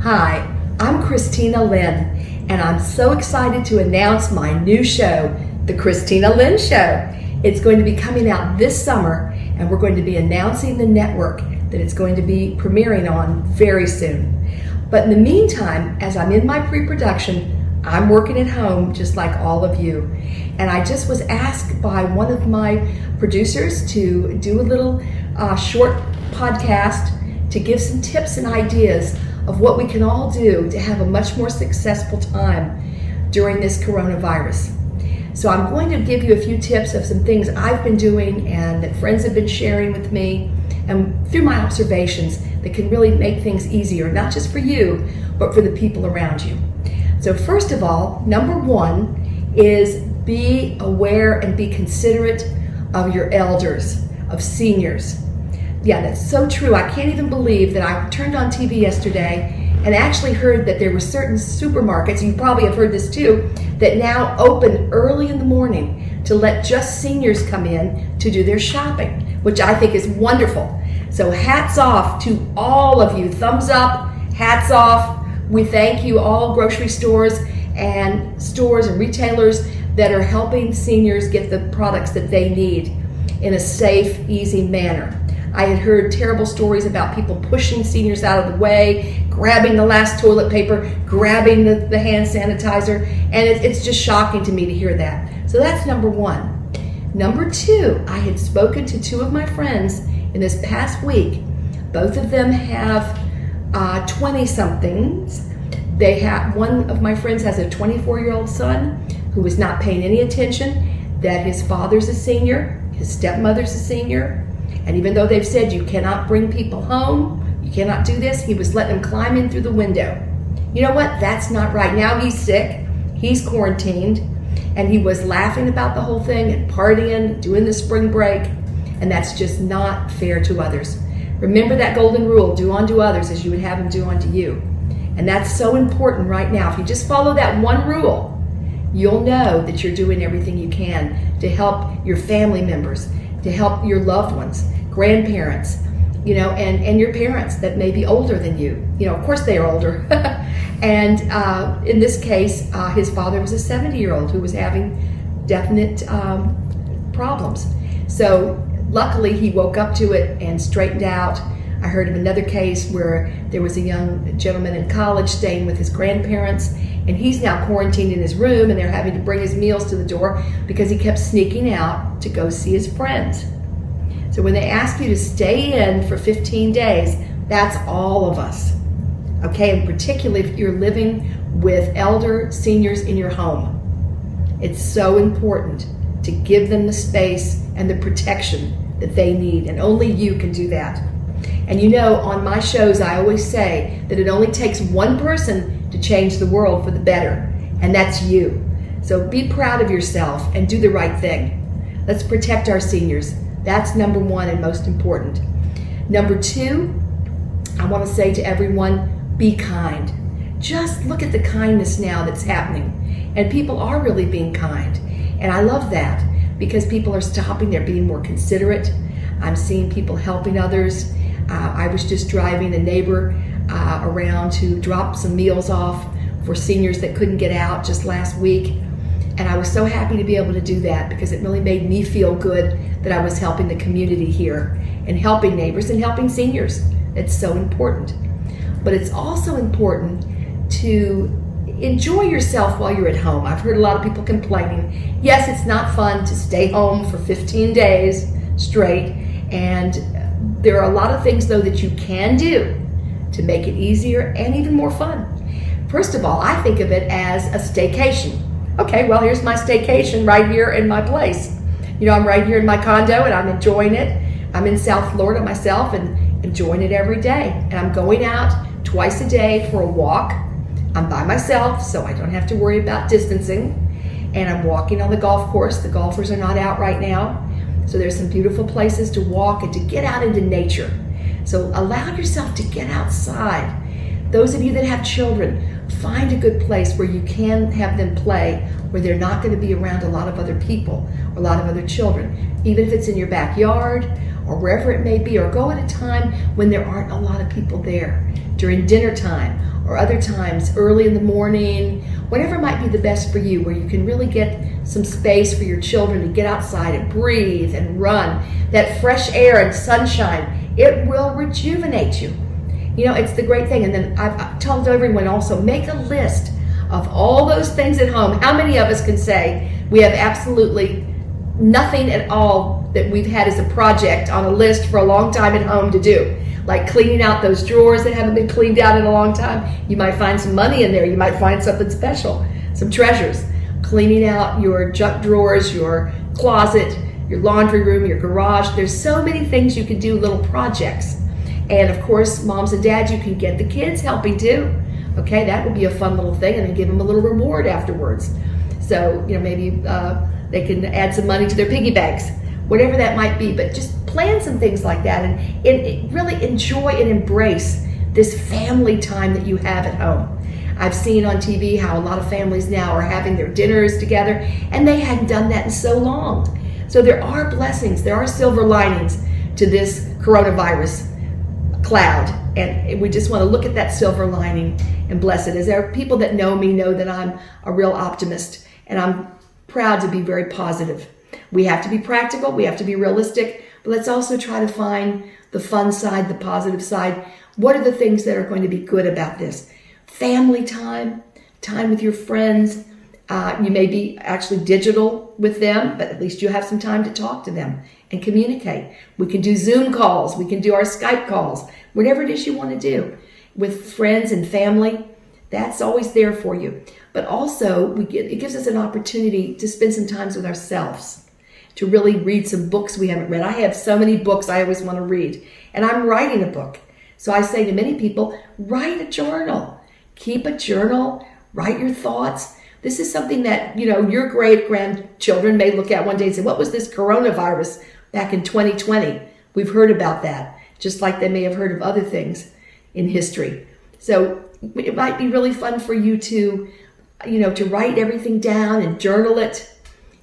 Hi, I'm Kristina Lynn, and I'm so excited to announce my new show, The Kristina Lynn Show. It's going to be coming out this summer, and we're going to be announcing the network that it's going to be premiering on very soon. But in the meantime, as I'm in my pre-production, I'm working at home just like all of you. And I just was asked by one of my producers to do a little short podcast to give some tips and ideas of what we can all do to have a much more successful time during this coronavirus. So I'm going to give you a few tips of some things I've been doing and that friends have been sharing with me, and through my observations that can really make things easier, not just for you, but for the people around you. So first of all, number one is be aware and be considerate of your elders, of seniors. Yeah, that's so true. I can't even believe that I turned on TV yesterday and actually heard that there were certain supermarkets, you probably have heard this too, that now open early in the morning to let just seniors come in to do their shopping, which I think is wonderful. So hats off to all of you. Thumbs up, hats off. We thank you, all grocery stores and retailers that are helping seniors get the products that they need in a safe, easy manner. I had heard terrible stories about people pushing seniors out of the way, grabbing the last toilet paper, grabbing the hand sanitizer, and it's just shocking to me to hear that. So that's number one. Number two, I had spoken to two of my friends in this past week. Both of them have 20-somethings. One of my friends has a 24-year-old son who is not paying any attention, that his father's a senior, his stepmother's a senior, and even though they've said you cannot bring people home, you cannot do this, he was letting them climb in through the window. You know what? That's not right. Now he's sick, he's quarantined, and he was laughing about the whole thing and partying, doing the spring break, and that's just not fair to others. Remember that golden rule, do unto others as you would have them do unto you. And that's so important right now. If you just follow that one rule, you'll know that you're doing everything you can to help your family members, to help your loved ones, grandparents, and your parents that may be older than you. Of course they are older. And in this case, his father was a 70-year-old who was having definite problems. So luckily he woke up to it and straightened out. I heard of another case where there was a young gentleman in college staying with his grandparents, and he's now quarantined in his room, and they're having to bring his meals to the door because he kept sneaking out to go see his friends. So when they ask you to stay in for 15 days, that's all of us. Okay, and particularly if you're living with elder seniors in your home, it's so important to give them the space and the protection that they need, and only you can do that. And on my shows, I always say that it only takes one person to change the world for the better, and that's you. So be proud of yourself and do the right thing. Let's protect our seniors. That's number one and most important. Number two, I want to say to everyone, be kind. Just look at the kindness now that's happening, and people are really being kind. And I love that because people are stopping, they're being more considerate. I'm seeing people helping others. I was just driving a neighbor around to drop some meals off for seniors that couldn't get out just last week. And I was so happy to be able to do that because it really made me feel good that I was helping the community here and helping neighbors and helping seniors. It's so important. But it's also important to enjoy yourself while you're at home. I've heard a lot of people complaining. Yes, it's not fun to stay home for 15 days straight, and there are a lot of things, though, that you can do to make it easier and even more fun. First of all, I think of it as a staycation. Okay, well, here's my staycation right here in my place. I'm right here in my condo, and I'm enjoying it. I'm in South Florida myself and enjoying it every day. And I'm going out twice a day for a walk. I'm by myself, so I don't have to worry about distancing. And I'm walking on the golf course. The golfers are not out right now. So there's some beautiful places to walk and to get out into nature. So allow yourself to get outside. Those of you that have children, find a good place where you can have them play, where they're not going to be around a lot of other people or a lot of other children, even if it's in your backyard or wherever it may be, or go at a time when there aren't a lot of people there, during dinner time or other times early in the morning, whatever might be the best for you, where you can really get some space for your children to get outside and breathe and run. That fresh air and sunshine, it will rejuvenate you. You know, it's the great thing. And then I've told everyone also, make a list of all those things at home. How many of us can say we have absolutely nothing at all that we've had as a project on a list for a long time at home to do? Like cleaning out those drawers that haven't been cleaned out in a long time. You might find some money in there. You might find something special, some treasures. Cleaning out your junk drawers, your closet, your laundry room, your garage. There's so many things you can do, little projects. And of course, moms and dads, you can get the kids helping too. Okay, that would be a fun little thing, and then give them a little reward afterwards. So, you know, maybe they can add some money to their piggy banks, whatever that might be. But just plan some things like that, and really enjoy and embrace this family time that you have at home. I've seen on TV how a lot of families now are having their dinners together, and they hadn't done that in so long. So there are blessings, there are silver linings to this coronavirus cloud, and we just want to look at that silver lining and bless it. As there are people that know me know that I'm a real optimist, and I'm proud to be very positive. We have to be practical, we have to be realistic, but let's also try to find the fun side, the positive side. What are the things that are going to be good about this? Family time, time with your friends. You may be actually digital with them, but at least you have some time to talk to them and communicate. We can do Zoom calls, we can do our Skype calls, whatever it is you want to do with friends and family. That's always there for you. But also, it gives us an opportunity to spend some time with ourselves, to really read some books we haven't read. I have so many books I always want to read, and I'm writing a book. So I say to many people, write a journal. Keep a journal, write your thoughts. This is something that, you know, your great-grandchildren may look at one day and say, what was this coronavirus back in 2020? We've heard about that, just like they may have heard of other things in history. So it might be really fun for you to, you know, to write everything down and journal it.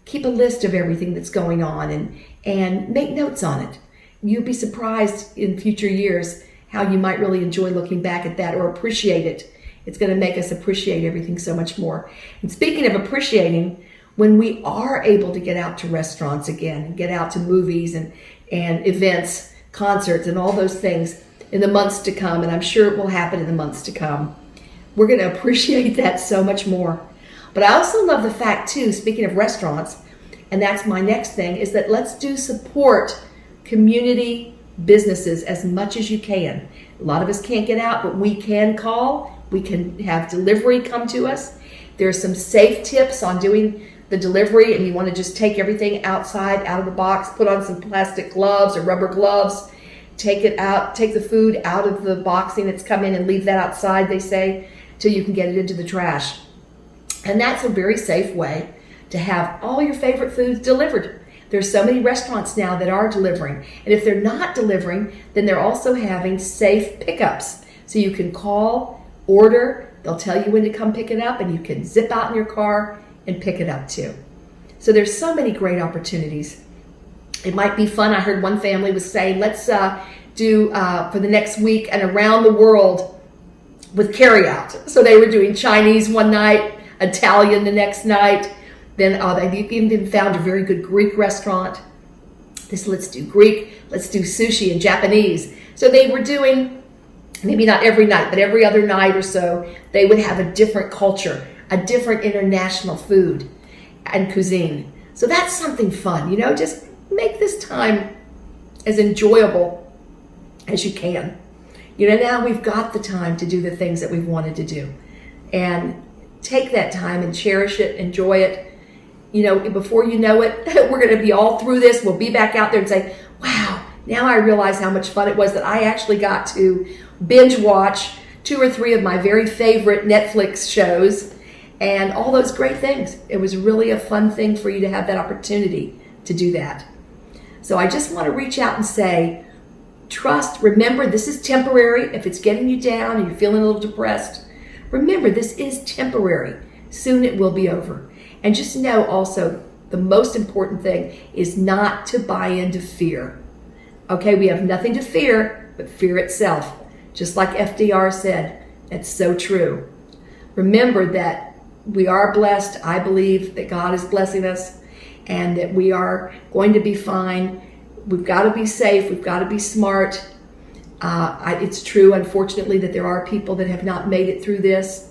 Keep a list of everything that's going on and make notes on it. You'll be surprised in future years how you might really enjoy looking back at that or appreciate it. It's going to make us appreciate everything so much more. And speaking of appreciating, when we are able to get out to restaurants again, get out to movies and events, concerts, and all those things in the months to come, and I'm sure it will happen in the months to come, we're going to appreciate that so much more. But I also love the fact, too, speaking of restaurants, and that's my next thing, is that let's support community businesses as much as you can. A lot of us can't get out, but we can call. We can have delivery come to us. There's some safe tips on doing the delivery, and you want to just take everything outside, out of the box, put on some plastic gloves or rubber gloves, take it out, take the food out of the boxing that's come in and leave that outside, they say, till you can get it into the trash. And that's a very safe way to have all your favorite foods delivered. There's so many restaurants now that are delivering. And if they're not delivering, then they're also having safe pickups. So you can call, order, they'll tell you when to come pick it up, and you can zip out in your car and pick it up too. So there's so many great opportunities. It might be fun. I heard one family was saying, let's do for the next week an around the world with carryout. So they were doing Chinese one night, Italian the next night. Then they've even found a very good Greek restaurant. Let's do Greek, let's do sushi and Japanese. So they were doing, maybe not every night, but every other night or so, they would have a different culture, a different international food and cuisine. So that's something fun, you know, just make this time as enjoyable as you can. You know, now we've got the time to do the things that we've wanted to do. And take that time and cherish it, enjoy it. You know, before you know it, we're going to be all through this. We'll be back out there and say, wow, now I realize how much fun it was that I actually got to binge watch 2 or 3 of my very favorite Netflix shows and all those great things. It was really a fun thing for you to have that opportunity to do that. So I just want to reach out and say, trust, remember, this is temporary. If it's getting you down and you're feeling a little depressed, remember, this is temporary. Soon it will be over. And just know also, the most important thing is not to buy into fear. Okay, we have nothing to fear but fear itself. Just like FDR said, It's so true. Remember that we are blessed. I believe that God is blessing us and that we are going to be fine. We've got to be safe. We've got to be smart. It's true, unfortunately, that there are people that have not made it through this.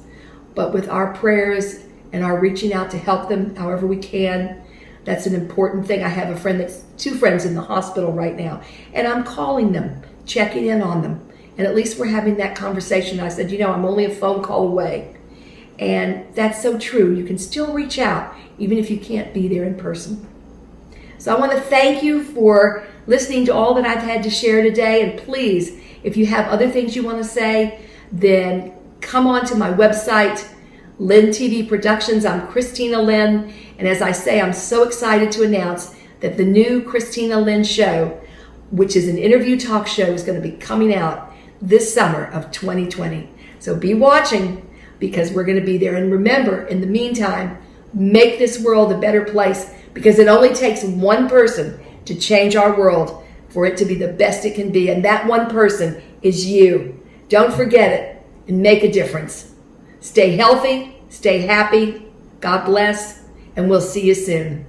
But with our prayers and our reaching out to help them however we can, that's an important thing. I have a friend two friends in the hospital right now, and I'm calling them, checking in on them. And at least we're having that conversation. I said, I'm only a phone call away. And that's so true. You can still reach out, even if you can't be there in person. So I want to thank you for listening to all that I've had to share today. And please, if you have other things you want to say, then come on to my website, Lynn TV Productions. I'm Kristina Lynn. And as I say, I'm so excited to announce that the new Kristina Lynn Show, which is an interview talk show, is going to be coming out this summer of 2020. So be watching, because we're going to be there. And remember, in the meantime, make this world a better place, because it only takes one person to change our world for it to be the best it can be. And that one person is you. Don't forget it and make a difference. Stay healthy, stay happy. God bless, and we'll see you soon.